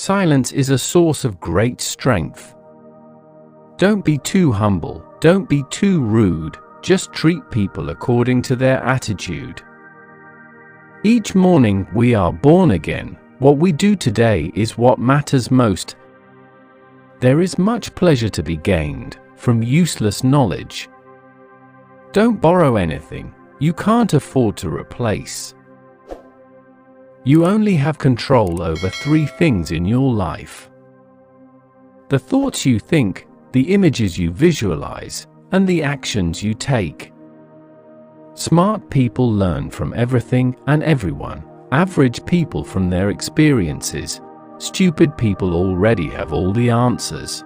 Silence is a source of great strength. Don't be too humble, don't be too rude, just treat people according to their attitude. Each morning we are born again. What we do today is what matters most. There is much pleasure to be gained from useless knowledge. Don't borrow anything you can't afford to replace. You only have control over 3 things in your life: the thoughts you think, the images you visualize, and the actions you take. Smart people learn from everything and everyone. Average people from their experiences. Stupid people already have all the answers.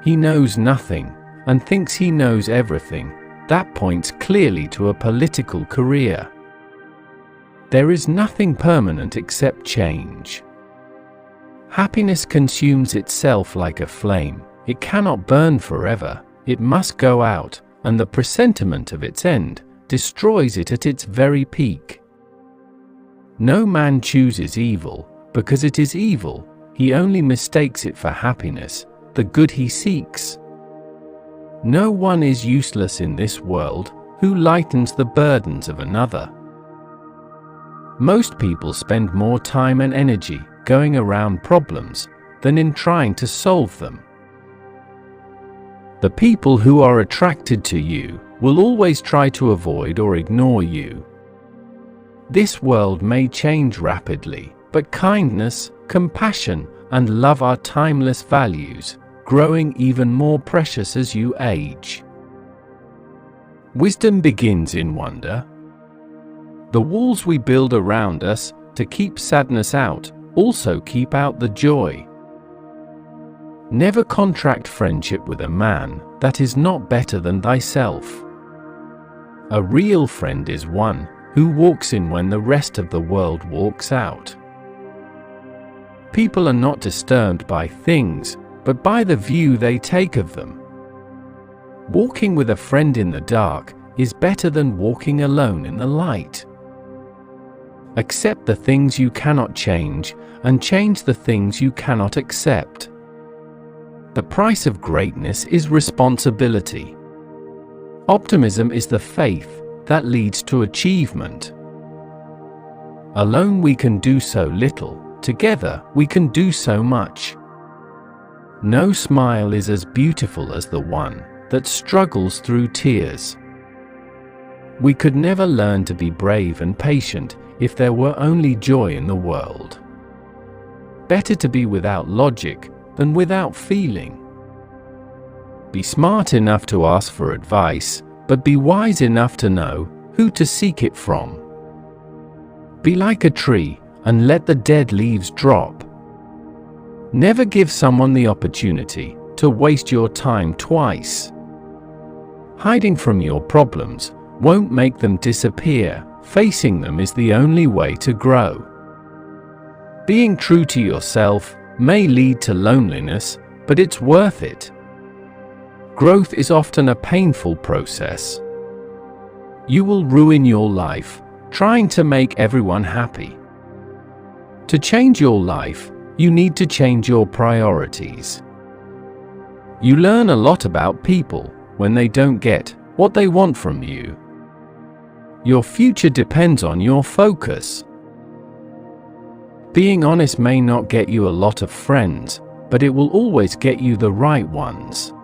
He knows nothing and thinks he knows everything. That points clearly to a political career. There is nothing permanent except change. Happiness consumes itself like a flame. It cannot burn forever. It must go out, and the presentiment of its end destroys it at its very peak. No man chooses evil because it is evil. He only mistakes it for happiness, the good he seeks. No one is useless in this world who lightens the burdens of another. Most people spend more time and energy going around problems than in trying to solve them. The people who are attracted to you will always try to avoid or ignore you. This world may change rapidly, but kindness, compassion, and love are timeless values, growing even more precious as you age. Wisdom begins in wonder. The walls we build around us to keep sadness out also keep out the joy. Never contract friendship with a man that is not better than thyself. A real friend is one who walks in when the rest of the world walks out. People are not disturbed by things, but by the view they take of them. Walking with a friend in the dark is better than walking alone in the light. Accept the things you cannot change, and change the things you cannot accept. The price of greatness is responsibility. Optimism is the faith that leads to achievement. Alone we can do so little, together we can do so much. No smile is as beautiful as the one that struggles through tears. We could never learn to be brave and patient if there were only joy in the world. Better to be without logic than without feeling. Be smart enough to ask for advice, but be wise enough to know who to seek it from. Be like a tree and let the dead leaves drop. Never give someone the opportunity to waste your time twice. Hiding from your problems won't make them disappear. Facing them is the only way to grow. Being true to yourself may lead to loneliness, but it's worth it. Growth is often a painful process. You will ruin your life trying to make everyone happy. To change your life, you need to change your priorities. You learn a lot about people when they don't get what they want from you. Your future depends on your focus. Being honest may not get you a lot of friends, but it will always get you the right ones.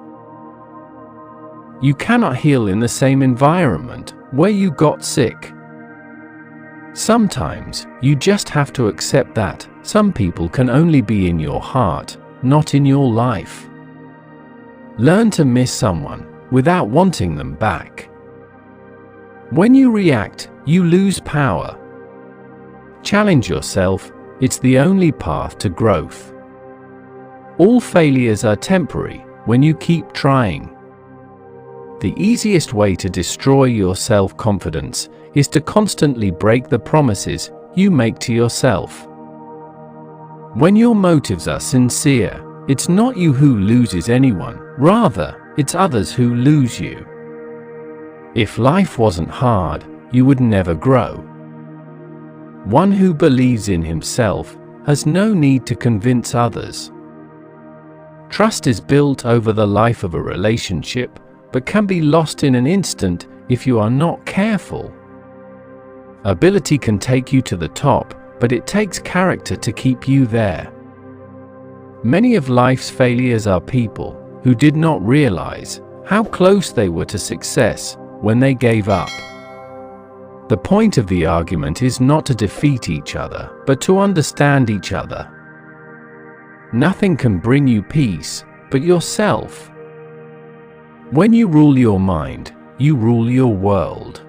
You cannot heal in the same environment where you got sick. Sometimes you just have to accept that some people can only be in your heart, not in your life. Learn to miss someone without wanting them back. When you react, you lose power. Challenge yourself, it's the only path to growth. All failures are temporary when you keep trying. The easiest way to destroy your self-confidence is to constantly break the promises you make to yourself. When your motives are sincere, it's not you who loses anyone, rather, it's others who lose you. If life wasn't hard, you would never grow. One who believes in himself has no need to convince others. Trust is built over the life of a relationship, but can be lost in an instant if you are not careful. Ability can take you to the top, but it takes character to keep you there. Many of life's failures are people who did not realize how close they were to success when they gave up. The point of the argument is not to defeat each other, but to understand each other. Nothing can bring you peace but yourself. When you rule your mind, you rule your world.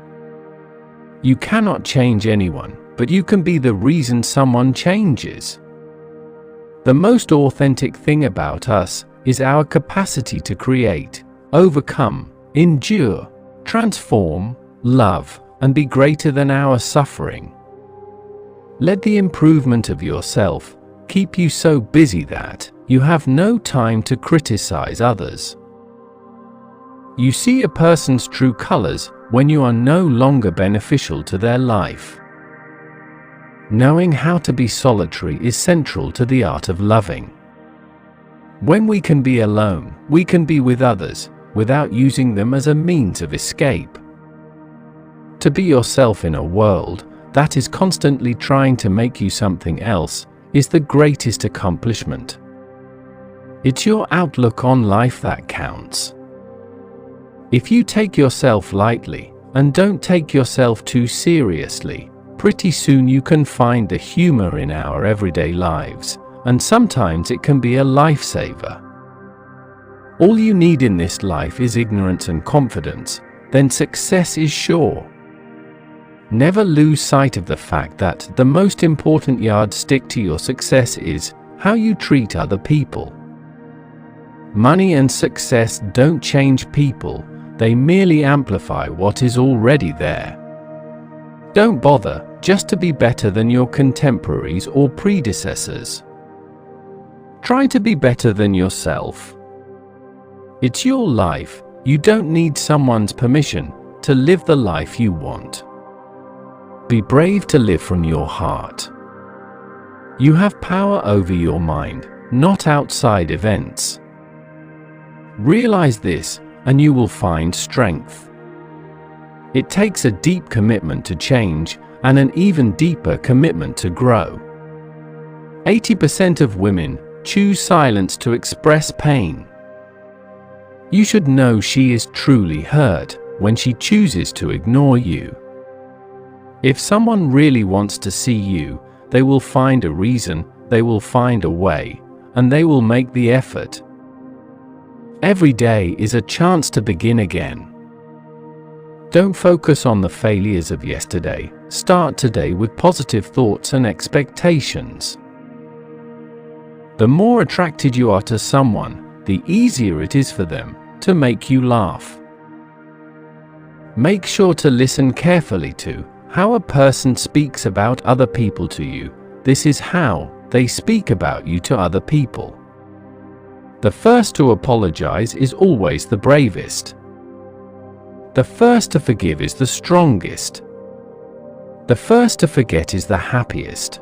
You cannot change anyone, but you can be the reason someone changes. The most authentic thing about us is our capacity to create, overcome, endure, transform, love, and be greater than our suffering. Let the improvement of yourself keep you so busy that you have no time to criticize others. You see a person's true colors when you are no longer beneficial to their life. Knowing how to be solitary is central to the art of loving. When we can be alone, we can be with others without using them as a means of escape. To be yourself in a world that is constantly trying to make you something else is the greatest accomplishment. It's your outlook on life that counts. If you take yourself lightly and don't take yourself too seriously, pretty soon you can find the humor in our everyday lives, and sometimes it can be a lifesaver. All you need in this life is ignorance and confidence, then success is sure. Never lose sight of the fact that the most important yardstick to your success is how you treat other people. Money and success don't change people, they merely amplify what is already there. Don't bother just to be better than your contemporaries or predecessors. Try to be better than yourself. It's your life, you don't need someone's permission to live the life you want. Be brave to live from your heart. You have power over your mind, not outside events. Realize this, and you will find strength. It takes a deep commitment to change, and an even deeper commitment to grow. 80% of women choose silence to express pain. You should know she is truly hurt when she chooses to ignore you. If someone really wants to see you, they will find a reason, they will find a way, and they will make the effort. Every day is a chance to begin again. Don't focus on the failures of yesterday. Start today with positive thoughts and expectations. The more attracted you are to someone, the easier it is for them to make you laugh. Make sure to listen carefully to how a person speaks about other people to you. This is how they speak about you to other people. The first to apologize is always the bravest. The first to forgive is the strongest. The first to forget is the happiest.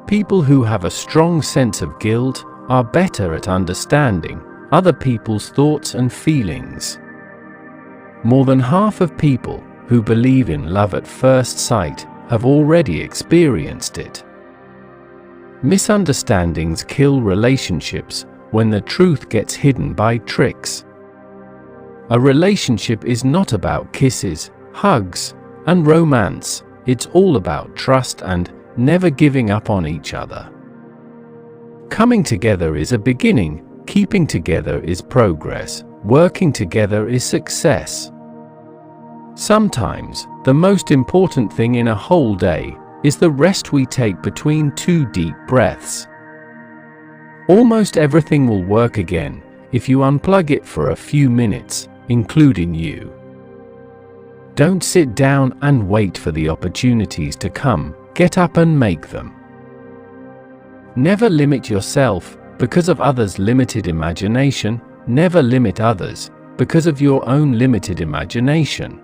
People who have a strong sense of guilt are better at understanding other people's thoughts and feelings. More than half of people who believe in love at first sight have already experienced it. Misunderstandings kill relationships when the truth gets hidden by tricks. A relationship is not about kisses, hugs, and romance. It's all about trust and never giving up on each other. Coming together is a beginning, keeping together is progress, working together is success. Sometimes, the most important thing in a whole day is the rest we take between 2 deep breaths. Almost everything will work again if you unplug it for a few minutes, including you. Don't sit down and wait for the opportunities to come, get up and make them. Never limit yourself because of others' limited imagination, never limit others because of your own limited imagination.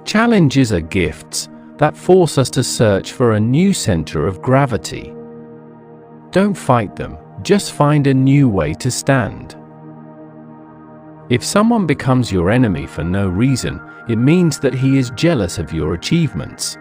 Challenges are gifts, that force us to search for a new center of gravity. Don't fight them, just find a new way to stand. If someone becomes your enemy for no reason, it means that he is jealous of your achievements.